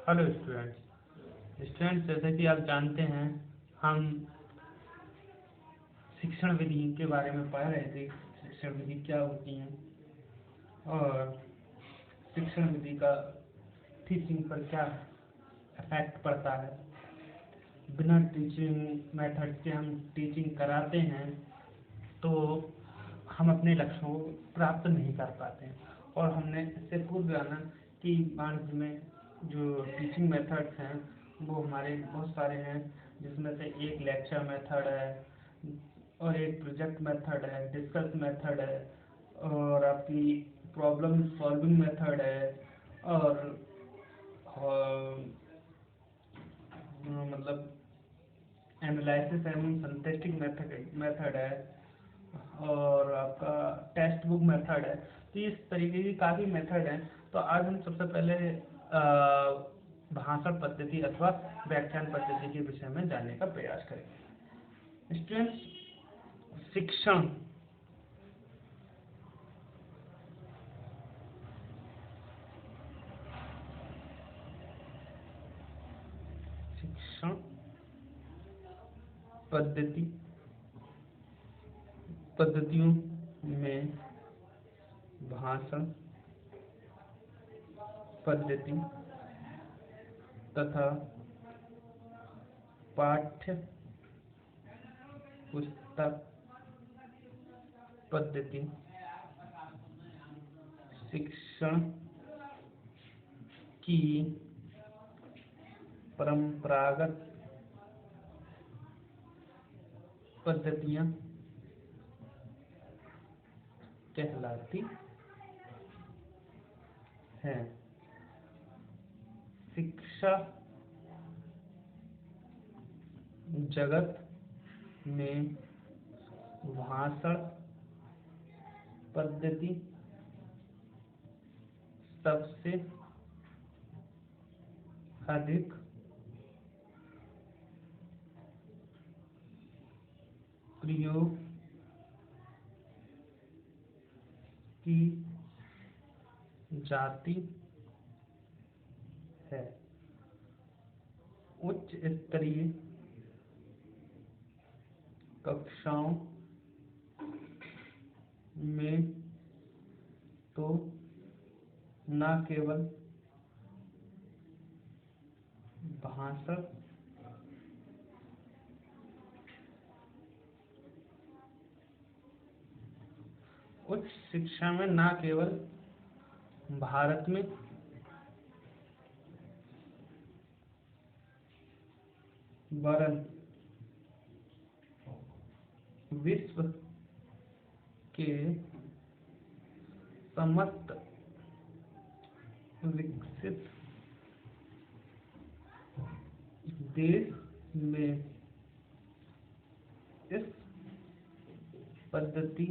Hello students, जैसे कि आप जानते हैं हम शिक्षण विधि के बारे में पढ़ रहे थे। शिक्षण विधि क्या होती है और शिक्षण विधि का टीचिंग पर क्या इफेक्ट पड़ता है। बिना टीचिंग मेथड के हम टीचिंग कराते हैं तो हम अपने लक्ष्यों को प्राप्त नहीं कर पाते हैं। और हमने इससे पूर्व जाना कि वाणिज्य में जो टीचिंग मेथड्स हैं वो हमारे बहुत सारे हैं, जिसमें से एक लेक्चर मेथड है और एक प्रोजेक्ट मेथड है, डिस्कस मेथड है और आपकी प्रॉब्लम सॉल्विंग मेथड है और मतलब एनालिसिस एंड सिंथेटिक मेथड है और आपका टेक्स्ट बुक मेथड है। तो इस तरीके की काफ़ी मेथड हैं। तो आज हम सबसे पहले भाषण पद्धति अथवा व्याख्यान पद्धति के विषय में जानने का प्रयास करेंगे। स्टूडेंट्स, शिक्षण पद्धतियों में भाषण पद्धति तथा पाठ्य पुस्तक पद्धति शिक्षण की परंपरागत पद्धतियां कहलाती हैं। शिक्षा जगत में भाषण पद्धति सबसे अधिक प्रयोग की जाती है। उच्च स्तरीय कक्षाओं में तो न केवल भाषण उच्च शिक्षा में न केवल भारत में वरन विश्व के समस्त विकसित देश में इस पद्धति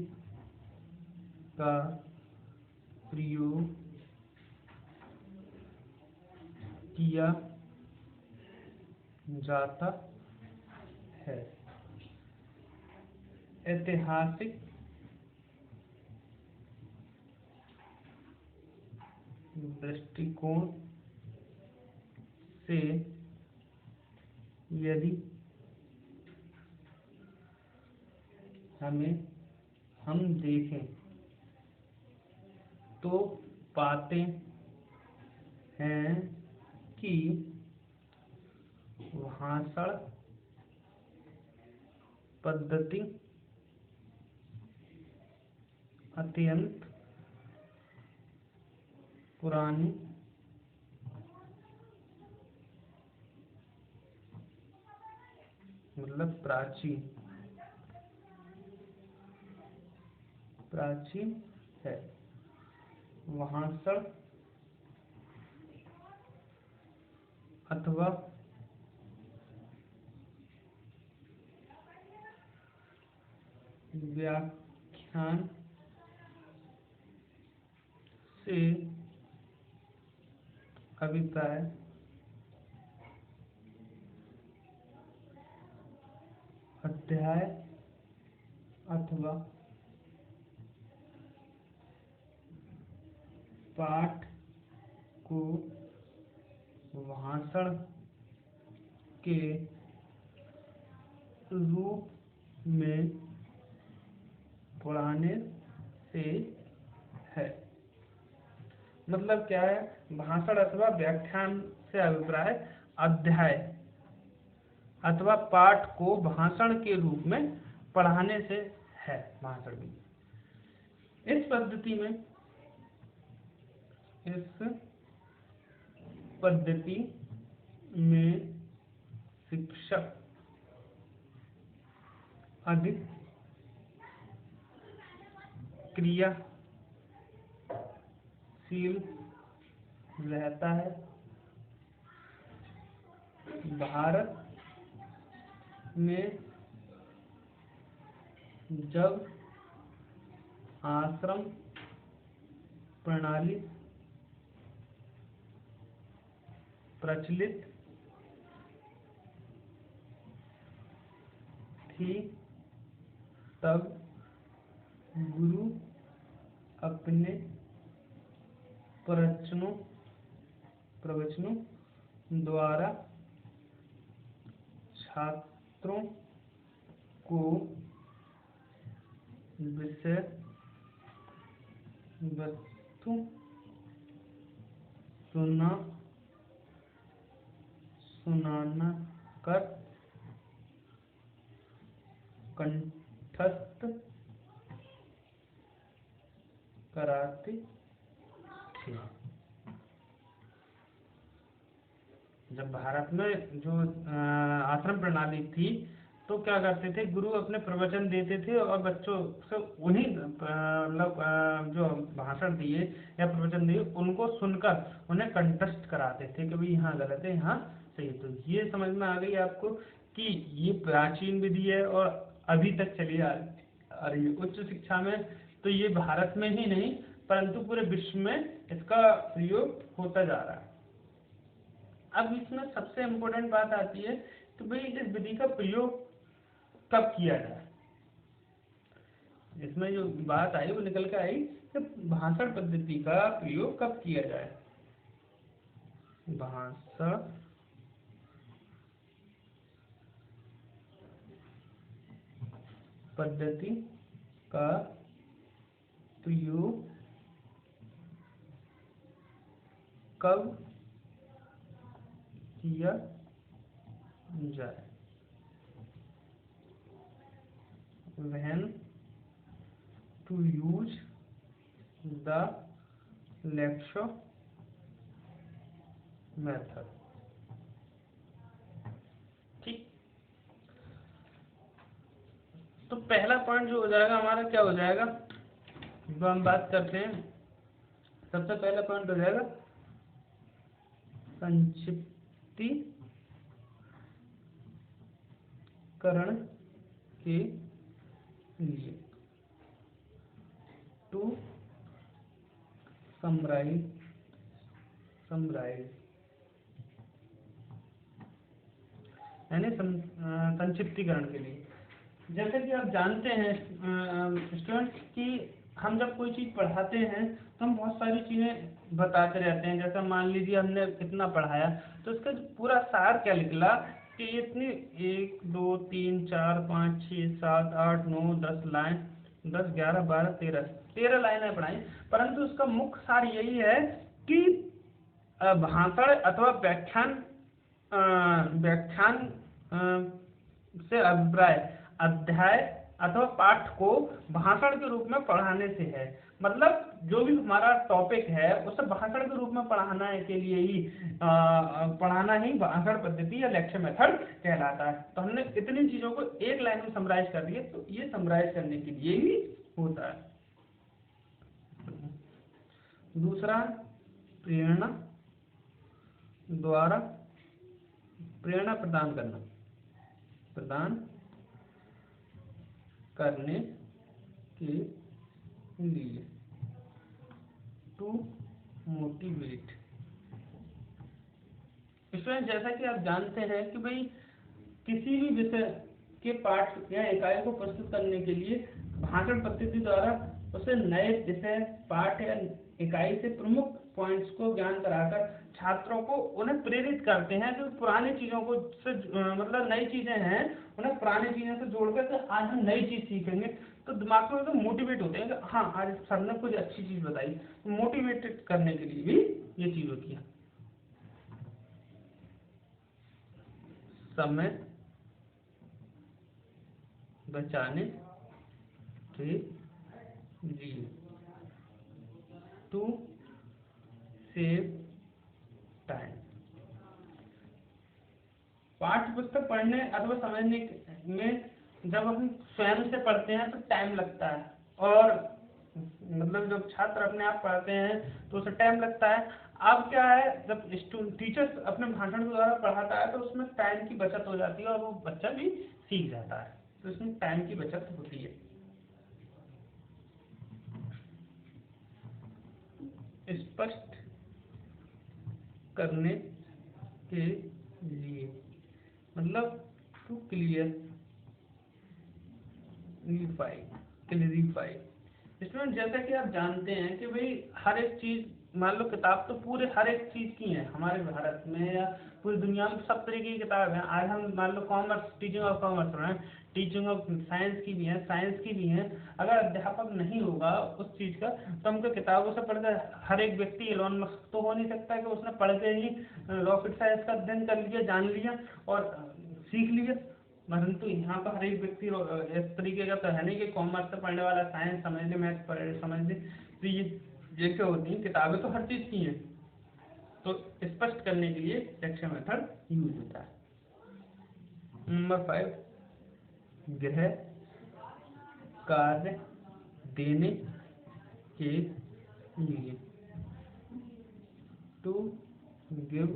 का प्रयोग किया जाता है। ऐतिहासिक दृष्टिकोण से यदि हम देखें तो पाते हैं कि भाषण पद्धति अत्यंत पुरानी मतलब प्राचीन है। भाषण अथवा व्याख्यान से अभिप्राय अध्याय अथवा पाठ को भाषण के रूप में पढ़ाने से है। मतलब क्या है, भाषण अथवा व्याख्यान से अभिप्राय अध्याय अथवा पाठ को भाषण के रूप में पढ़ाने से है। भाषण भी इस पद्धति में शिक्षक अधिक क्रियाशील रहता है। भारत में जब आश्रम प्रणाली प्रचलित थी तब गुरु अपने प्रवचनों द्वारा छात्रों को विषय वस्तु सुनाना कर कंठस्थ कराते थे। जब भारत में जो आश्रम प्रणाली थी तो क्या करते थे, गुरु अपने प्रवचन देते थे और बच्चों से उन्हीं जो भाषण दिए या प्रवचन दिए उनको सुनकर उन्हें कंठस्थ कराते थे कि भाई यहाँ गलत है, यहाँ सही है। तो ये समझ में आ गई आपको कि ये प्राचीन विधि है और अभी तक चली आ रही है। उच्च शिक्षा में तो ये भारत में ही नहीं परंतु पूरे विश्व में इसका प्रयोग होता जा रहा है। अब इसमें सबसे इम्पोर्टेंट बात आती है कि भाई इस विधि का प्रयोग कब किया जाए। इसमें जो बात आई वो निकल के आई कि भाषण पद्धति का प्रयोग कब किया जाए। भाषण पद्धति का प्रयोग कब किया जाए। When to use the lecture method। ठीक, तो पहला पॉइंट जो हो जाएगा हमारा क्या हो जाएगा, जो हम बात करते हैं सबसे पहला पॉइंट हो जाएगा संक्षिप्तीकरण के लिए, टू समराइज यानी संक्षिप्तीकरण के लिए। जैसे कि आप जानते हैं स्टूडेंट्स कि हम जब कोई चीज़ पढ़ाते हैं तो हम बहुत सारी चीज़ें बताते रहते हैं। जैसा मान लीजिए हमने कितना पढ़ाया तो इसका पूरा सार क्या निकला कि इतनी 1 2 3 4 5 6 7 8 9 10 लाइन 10 11 12 13 लाइनें पढ़ाई, परंतु उसका मुख्य सार यही है कि भाषण अथवा व्याख्यान से अभिप्राय अध्याय अथवा पाठ को भाषण के रूप में पढ़ाने से है। मतलब जो भी हमारा टॉपिक है उसे भाषण के रूप में पढ़ाना के लिए ही पढ़ाना ही भाषण पद्धति या लेक्चर मेथड कहलाता है। तो हमने इतनी चीजों को एक लाइन में समराइज कर दिया, तो ये समराइज करने के लिए ही होता है। दूसरा, प्रेरणा द्वारा प्रेरणा प्रदान करने के लिए, टू मोटिवेट। स्टूडेंट जैसा कि आप जानते हैं कि भाई किसी भी विषय के पाठ या इकाई को प्रस्तुत करने के लिए भाषण पद्धति द्वारा उसे नए विषय पाठ या इकाई से प्रमुख पॉइंट्स को ज्ञान कराकर छात्रों को उन्हें प्रेरित करते हैं जो पुरानी चीजों को से मतलब नई चीजें हैं उन्हें पुरानी चीजों से जोड़कर के आज हम नई चीज सीखेंगे तो दिमाग में तो मोटिवेट होते हैं कि हाँ आज सर ने कुछ अच्छी चीज बताई, तो मोटिवेटेड करने के लिए भी ये चीज होती है। समय बचाने के लिए, टू सेव टाइम। पाठ्य पुस्तक पढ़ने अथवा समझने में जब हम स्वयं से पढ़ते हैं तो टाइम लगता है, और मतलब जब छात्र अपने आप पढ़ते हैं तो उसे टाइम लगता है। अब क्या है, जब टीचर अपने भाषण के द्वारा पढ़ाता है तो उसमें टाइम की बचत हो जाती है और वो बच्चा भी सीख जाता है, तो इसमें टाइम की बचत होती है। स्पष्ट करने के लिए, मतलब टू क्लियरिफाई। इसमें जैसा कि आप जानते हैं कि भाई हर एक चीज, मान लो किताब तो पूरे हर एक चीज की है हमारे भारत में या पूरी दुनिया में, सब तरीके की किताब है। आज हम मान लो कॉमर्स, टीचिंग ऑफ कॉमर्स पढ़ रहे हैं, टीचिंग ऑफ साइंस की भी है, साइंस की भी है। अगर अध्यापक नहीं होगा उस चीज का तो हमको किताबों से पढ़कर हर एक व्यक्ति एलोन मस्क तो हो नहीं सकता कि उसने पढ़ के ही रॉकेट साइंस का अध्ययन कर लिया, जान लिया और सीख लिया। परंतु यहाँ पर हर एक व्यक्ति इस तरीके का तो है नहीं कि कॉमर्स से पढ़ने वाला साइंस समझ ले, मैथ्स पढ़े समझ ले। तो ये क्या होती है, किताबें तो हर चीज की हैं, तो स्पष्ट करने के लिए लेक्चर मेथड यूज होता है। नंबर 5, गृह कार्य देने के लिए, टू गिव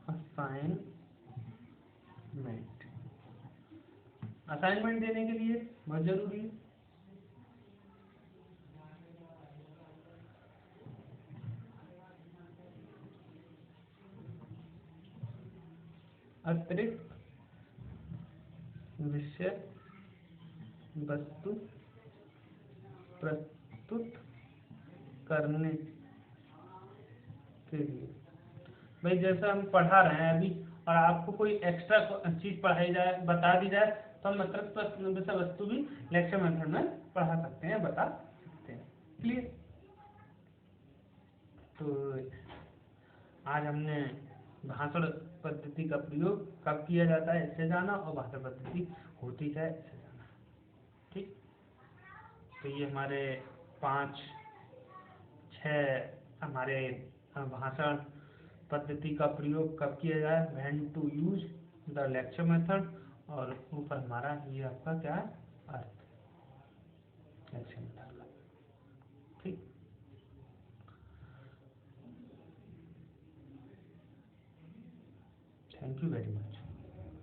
असाइनमेंट। असाइनमेंट देने के लिए बहुत जरूरी है। अतिरिक्त विषय वस्तु प्रस्तुत करने के लिए। भाई जैसा हम पढ़ा रहे हैं अभी और आपको कोई एक्स्ट्रा चीज पढ़ाई जाए, बता दी जाए, तो हम अतिरिक्त विषय वस्तु भी लेक्चर मेथड में पढ़ा सकते हैं, बता सकते हैं। क्लियर? तो आज हमने भाषण पद्धति का प्रयोग कब किया जाता है इससे जाना, और भाषण पद्धति होती क्या है इससे जाना। ठीक, तो ये हमारे 5-6 हमारे भाषण पद्धति का प्रयोग कब किया जाए, when to use the lecture method, और ऊपर हमारा ये आपका क्या है, अर्थ लेक्चर मेथड का। ठीक, थैंक यू वेरी मच।